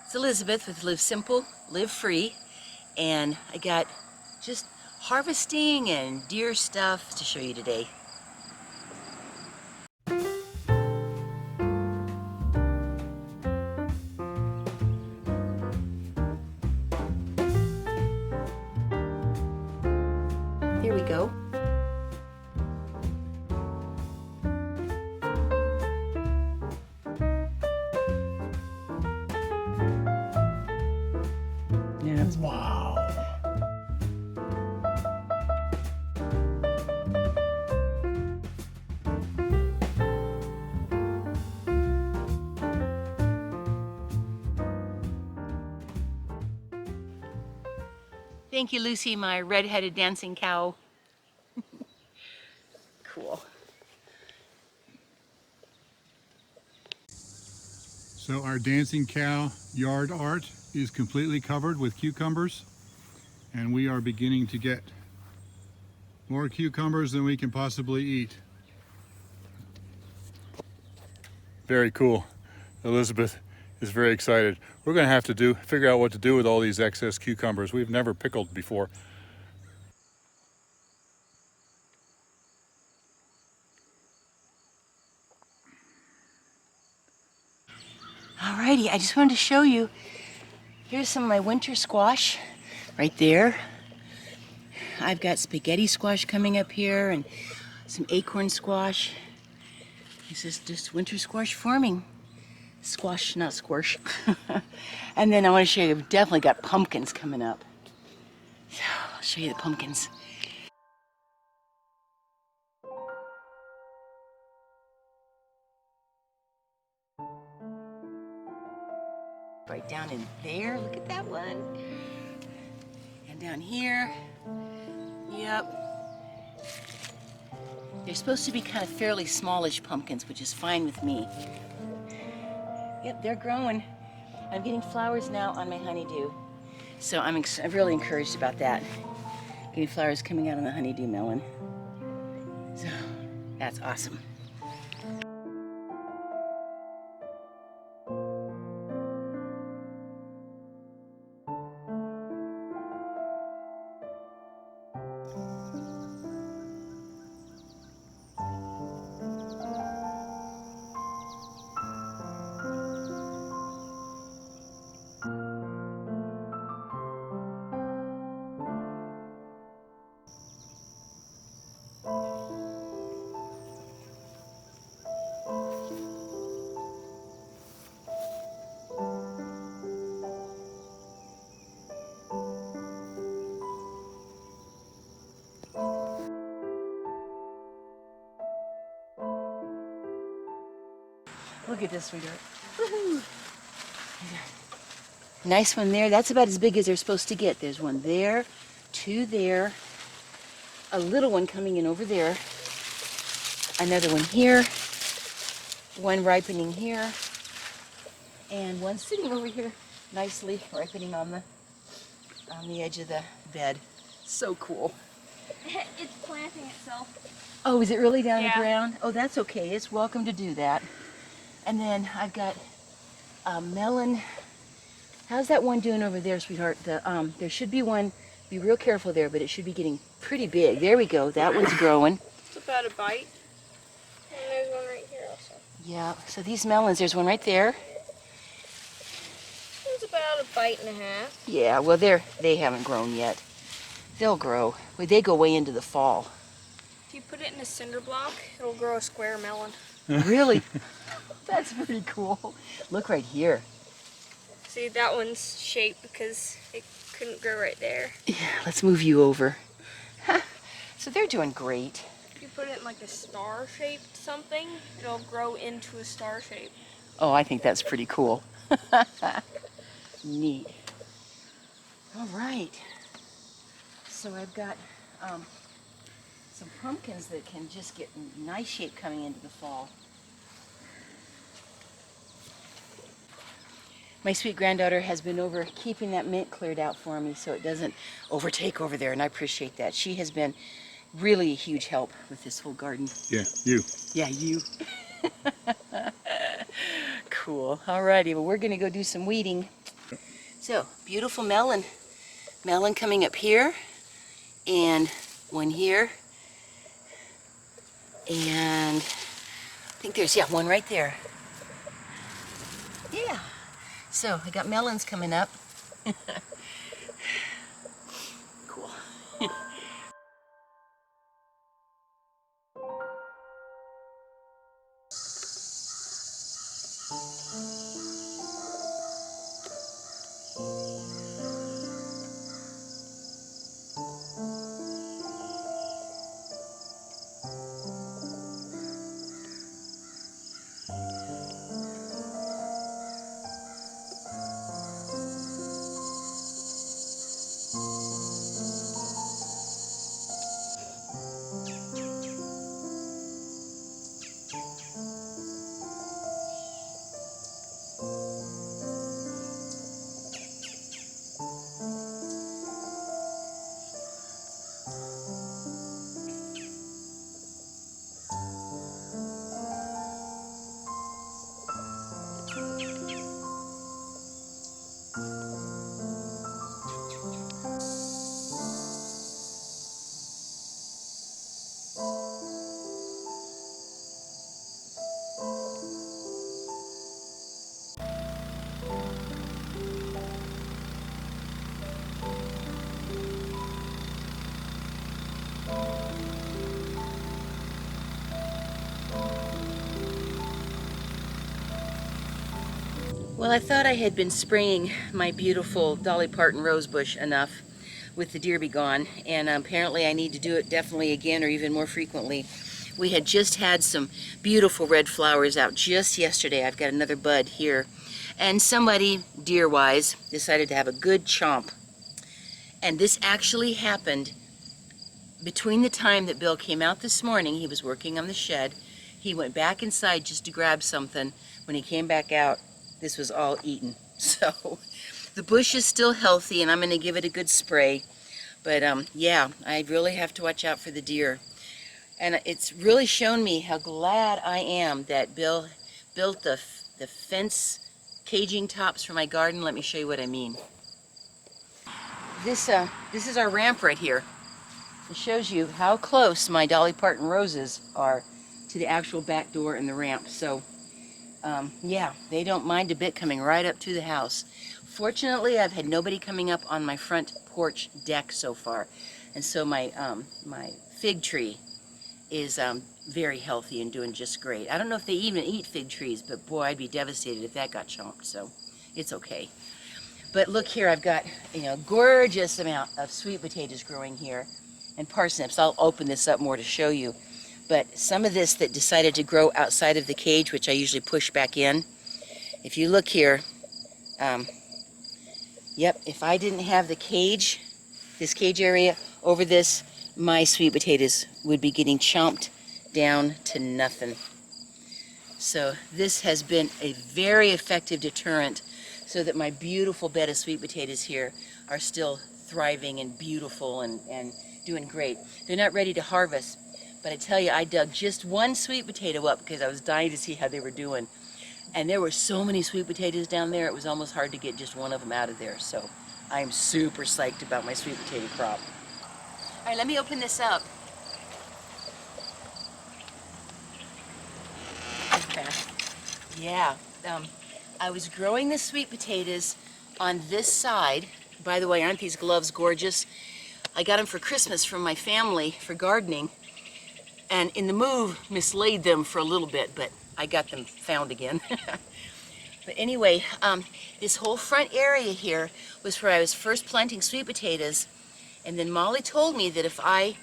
It's Elizabeth with Live Simple, Live Free, and I got just harvesting and deer stuff to show you today. Here we go. Wow. Thank you, Lucy, my red-headed dancing cow. Cool. So our dancing cow yard art is completely covered with cucumbers, and we are beginning to get more cucumbers than we can possibly eat. Very cool. Elizabeth is very excited. We're going to have to figure out what to do with all these excess cucumbers. We've never pickled before. Alrighty, I just wanted to show you. Here's some of my winter squash right there. I've got spaghetti squash coming up here and some acorn squash. This is just winter squash forming. Squash, not squish. And then I want to show you, I've definitely got pumpkins coming up. So I'll show you the pumpkins. Right down in there, look at that one. And down here, yep. They're supposed to be kind of fairly smallish pumpkins, which is fine with me. Yep, they're growing. I'm getting flowers now on my honeydew. So I'm really encouraged about that. Getting flowers coming out on the honeydew melon. So that's awesome. Look at this, sweetheart. Woohoo! Nice one there. That's about as big as they're supposed to get. There's one there, two there, a little one coming in over there, another one here, one ripening here, and one sitting over here, nicely ripening on the edge of the bed. So cool. It's planting itself. Oh, is it really down the Yeah. ground? Oh, that's okay. It's welcome to do that. And then I've got a melon. How's that one doing over there, sweetheart? There should be one. Be real careful there, but it should be getting pretty big. There we go. That one's growing. It's about a bite. And there's one right here also. Yeah. So these melons, there's one right there. It's about a bite and a half. Yeah. Well, they haven't grown yet. They'll grow. They go way into the fall. If you put it in a cinder block, it'll grow a square melon. Really? That's pretty cool. Look right here. See, that one's shaped because it couldn't grow right there. Yeah. Let's move you over. So they're doing great. If you put it in like a star-shaped something, it'll grow into a star shape. Oh, I think that's pretty cool. Neat. All right. So I've got some pumpkins that can just get nice shape coming into the fall. My sweet granddaughter has been over keeping that mint cleared out for me so it doesn't overtake over there, and I appreciate that. She has been really a huge help with this whole garden. Yeah, you. Yeah, you. Cool. Alrighty, well, we're gonna go do some weeding. So, beautiful melon. Melon coming up here, and one here, and I think there's, yeah, one right there. Yeah. So, I got melons coming up. Cool. Well, I thought I had been spraying my beautiful Dolly Parton rose bush enough with the deer be gone, and apparently I need to do it definitely again or even more frequently. We had just had some beautiful red flowers out just yesterday. I've got another bud here. And somebody, deer-wise, decided to have a good chomp. And this actually happened between the time that Bill came out this morning. He was working on the shed. He went back inside just to grab something. When he came back out, this was all eaten. So the bush is still healthy, and I'm going to give it a good spray. But yeah, I really have to watch out for the deer. And it's really shown me how glad I am that Bill built the fence caging tops for my garden. Let me show you what I mean. This is our ramp right here. It shows you how close my Dolly Parton roses are to the actual back door and the ramp. So yeah, they don't mind a bit coming right up to the house. Fortunately, I've had nobody coming up on my front porch deck so far. And so my, my fig tree is very healthy and doing just great. I don't know if they even eat fig trees, but boy, I'd be devastated if that got chomped, so it's okay. But look here, I've got, you know, gorgeous amount of sweet potatoes growing here, and parsnips. I'll open this up more to show you. But some of this that decided to grow outside of the cage, which I usually push back in, if you look here, yep, if I didn't have the cage, this cage area over this, my sweet potatoes would be getting chomped down to nothing. So this has been a very effective deterrent so that my beautiful bed of sweet potatoes here are still thriving and beautiful and doing great. They're not ready to harvest, but I tell you, I dug just one sweet potato up because I was dying to see how they were doing. And there were so many sweet potatoes down there, it was almost hard to get just one of them out of there. So I'm super psyched about my sweet potato crop. All right, let me open this up. Okay. Yeah, I was growing the sweet potatoes on this side. By the way, aren't these gloves gorgeous? I got them for Christmas from my family for gardening, and in the move mislaid them for a little bit, but I got them found again. But anyway, this whole front area here was where I was first planting sweet potatoes, and then Molly told me that if I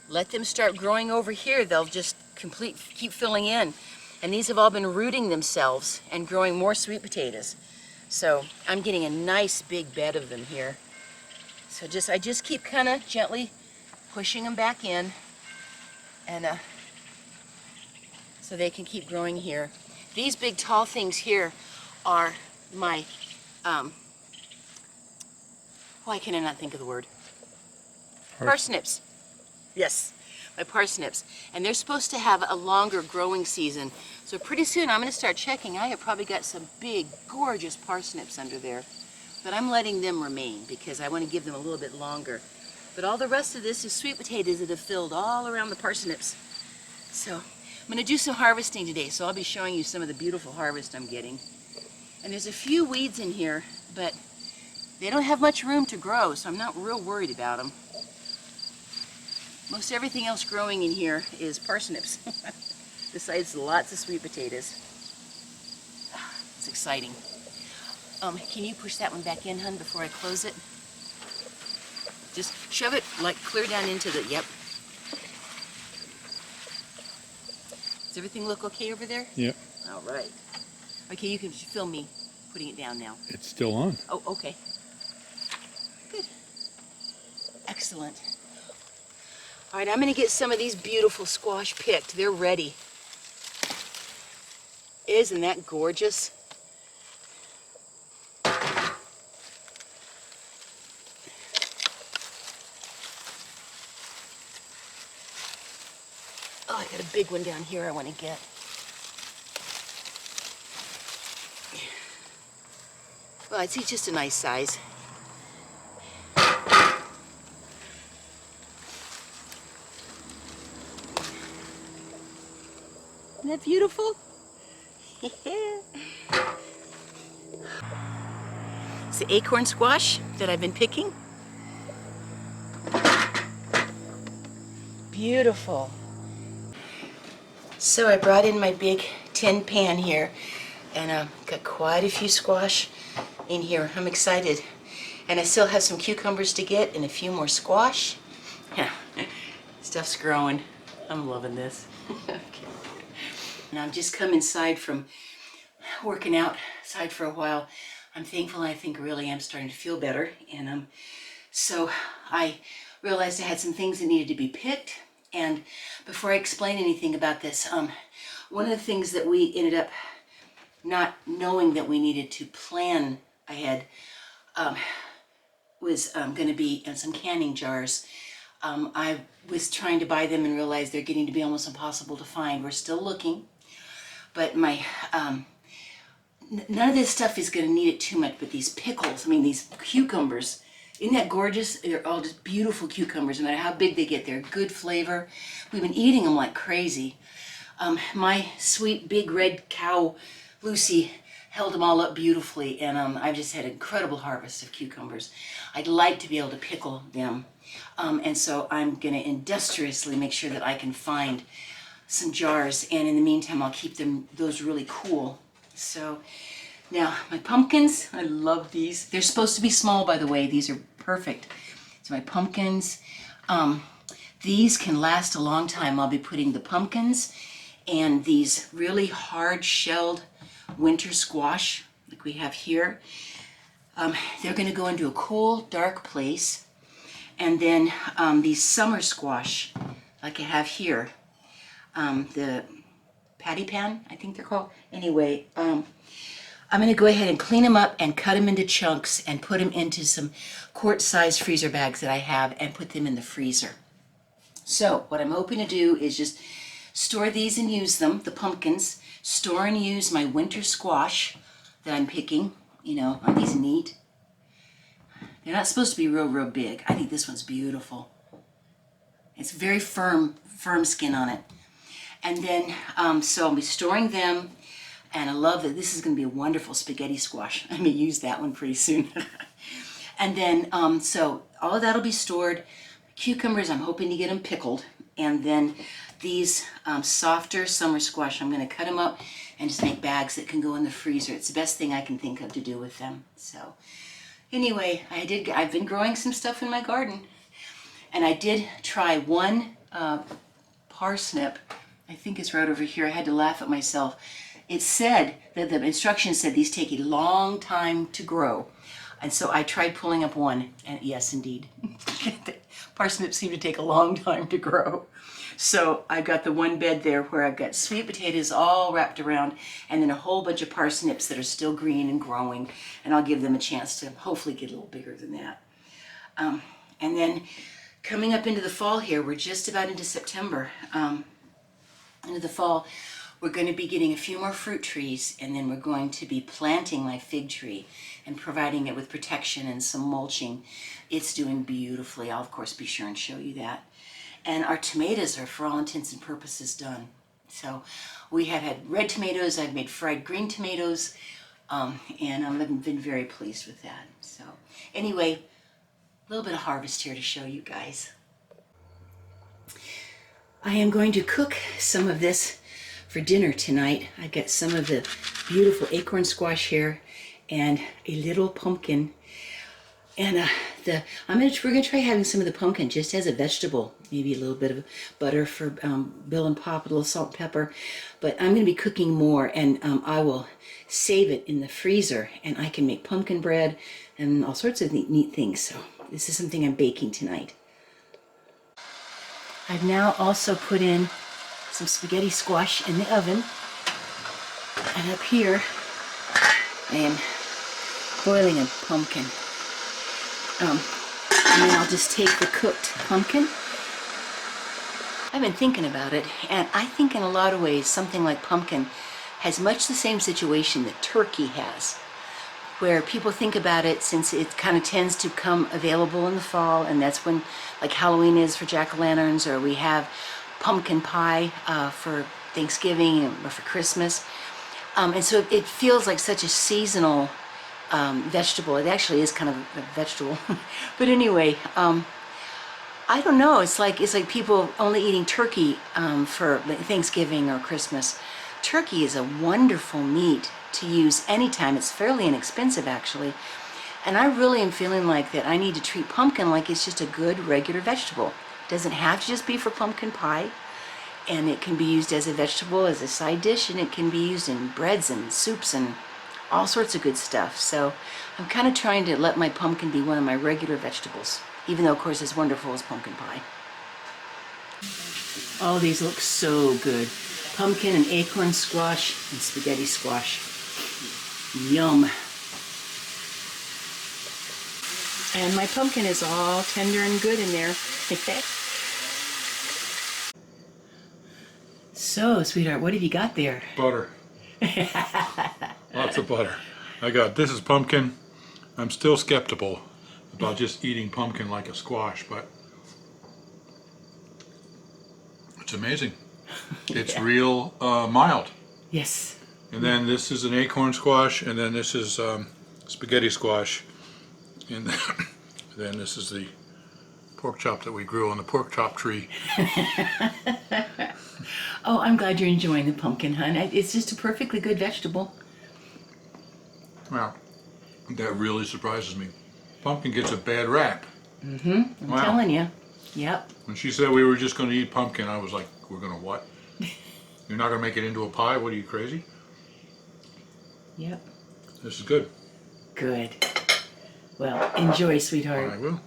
let them start growing over here, they'll just keep filling in. And these have all been rooting themselves and growing more sweet potatoes. So I'm getting a nice big bed of them here. So I just keep kind of gently pushing them back in, and so they can keep growing here. These big tall things here are my, why can I not think of the word? Parsnips. Yes, my parsnips. And they're supposed to have a longer growing season. So pretty soon I'm going to start checking. I have probably got some big, gorgeous parsnips under there. but I'm letting them remain because I want to give them a little bit longer. But all the rest of this is sweet potatoes that have filled all around the parsnips. So I'm going to do some harvesting today, so I'll be showing you some of the beautiful harvest I'm getting. And there's a few weeds in here, but they don't have much room to grow, so I'm not real worried about them. Most everything else growing in here is parsnips, besides lots of sweet potatoes. It's exciting. Can you push that one back in, hun, before I close it? Just shove it like clear down into the, yep. Does everything look okay over there? Yep. All right. Okay, you can film me putting it down now. It's still on. Oh, okay. Good. Excellent. All right, I'm going to get some of these beautiful squash picked. They're ready. Isn't that gorgeous? Oh, I got a big one down here I want to get. Well, it's just a nice size. Isn't that beautiful? It's the acorn squash that I've been picking. Beautiful. So I brought in my big tin pan here and got quite a few squash in here. I'm excited. And I still have some cucumbers to get and a few more squash. Yeah, stuff's growing. I'm loving this. Okay. And I've just come inside from working outside for a while. I'm thankful, I think really I'm starting to feel better. And so I realized I had some things that needed to be picked. And before I explain anything about this, one of the things that we ended up not knowing that we needed to plan ahead was going to be some canning jars. I was trying to buy them and realized they're getting to be almost impossible to find. We're still looking, but my none of this stuff is going to need it too much, but these pickles, I mean these cucumbers, isn't that gorgeous? They're all just beautiful cucumbers, no matter how big they get. They're good flavor. We've been eating them like crazy. My sweet big red cow, Lucy, held them all up beautifully, and I've just had an incredible harvest of cucumbers. I'd like to be able to pickle them, and so I'm going to industriously make sure that I can find some jars, and in the meantime I'll keep those really cool. So now my pumpkins, I love these. They're supposed to be small, by the way. These are perfect. So my pumpkins, these can last a long time. I'll be putting the pumpkins and these really hard shelled winter squash like we have here. They're going to go into a cool, dark place. And then these summer squash like I have here, the patty pan, I think they're called. Anyway, I'm going to go ahead and clean them up and cut them into chunks and put them into some quart-sized freezer bags that I have and put them in the freezer. So what I'm hoping to do is just store these and use them, the pumpkins, store and use my winter squash that I'm picking. You know, aren't these neat? They're not supposed to be real big. I think this one's beautiful. It's very firm skin on it. And then, so I'll be storing them. And I love that this is going to be a wonderful spaghetti squash. I may use that one pretty soon. And then, so all of that will be stored. Cucumbers, I'm hoping to get them pickled. And then these softer summer squash, I'm going to cut them up and just make bags that can go in the freezer. It's the best thing I can think of to do with them. So anyway, I've been growing some stuff in my garden. And I did try one parsnip. I think it's right over here. I had to laugh at myself. It said that the instructions said these take a long time to grow. And so I tried pulling up one, and yes, indeed. Parsnips seem to take a long time to grow. So I've got the one bed there where I've got sweet potatoes all wrapped around and then a whole bunch of parsnips that are still green and growing. And I'll give them a chance to hopefully get a little bigger than that. And then coming up into the fall here, we're just about into September, into the fall, We're going to be getting a few more fruit trees, and then we're going to be planting my fig tree and providing it with protection and some mulching. It's doing beautifully. I'll of course be sure and show you that. And our tomatoes are, for all intents and purposes, done. So we have had red tomatoes, I've made fried green tomatoes, and I've been very pleased with that. So anyway, a little bit of harvest here to show you guys. I am going to cook some of this for dinner tonight. I've got some of the beautiful acorn squash here and a little pumpkin. And we're gonna try having some of the pumpkin just as a vegetable. Maybe a little bit of butter for Bill and Pop, a little salt and pepper. But I'm gonna be cooking more, and I will save it in the freezer, and I can make pumpkin bread and all sorts of neat things. So this is something I'm baking tonight. I've now also put in some spaghetti squash in the oven. And up here, I am boiling a pumpkin. And then I'll just take the cooked pumpkin. I've been thinking about it, and I think in a lot of ways something like pumpkin has much the same situation that turkey has, where people think about it since it kind of tends to come available in the fall, and that's when like Halloween is for jack-o'-lanterns, or we have pumpkin pie for Thanksgiving or for Christmas. And so it feels like such a seasonal vegetable. It actually is kind of a vegetable. But anyway, I don't know. It's like people only eating turkey for Thanksgiving or Christmas. Turkey is a wonderful meat to use anytime. It's fairly inexpensive, actually. And I really am feeling like that I need to treat pumpkin like it's just a good regular vegetable. It doesn't have to just be for pumpkin pie. And it can be used as a vegetable, as a side dish, and it can be used in breads and soups and all sorts of good stuff. So I'm kind of trying to let my pumpkin be one of my regular vegetables, even though, of course, it's wonderful as pumpkin pie. Oh, these look so good. Pumpkin and acorn squash and spaghetti squash. Yum. And my pumpkin is all tender and good in there. So, sweetheart, what have you got there? Butter. Lots of butter. This is pumpkin. I'm still skeptical about just eating pumpkin like a squash, but it's amazing. It's Yeah. real mild. Yes. And then this is an acorn squash, and then this is spaghetti squash, and then this is the pork chop that we grew on the pork chop tree. Oh, I'm glad you're enjoying the pumpkin, hon. It's just a perfectly good vegetable. Wow, that really surprises me. Pumpkin gets a bad rap. I'm telling you. Yep. When she said we were just going to eat pumpkin, I was like, we're going to what? You're not going to make it into a pie? What, are you crazy? Yep. This is good. Good. Well, enjoy, sweetheart. I will.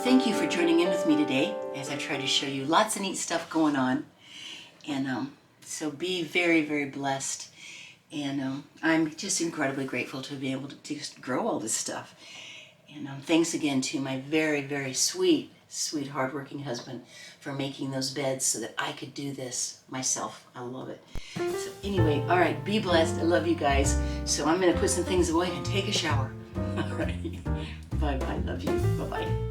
Thank you for joining in with me today as I try to show you lots of neat stuff going on. And so be very, very blessed. And I'm just incredibly grateful to be able to just grow all this stuff. And thanks again to my very, very sweet, hardworking husband for making those beds so that I could do this myself. I love it. So anyway, all right, be blessed. I love you guys. So I'm going to put some things away and take a shower. All right. Bye-bye. Love you. Bye-bye.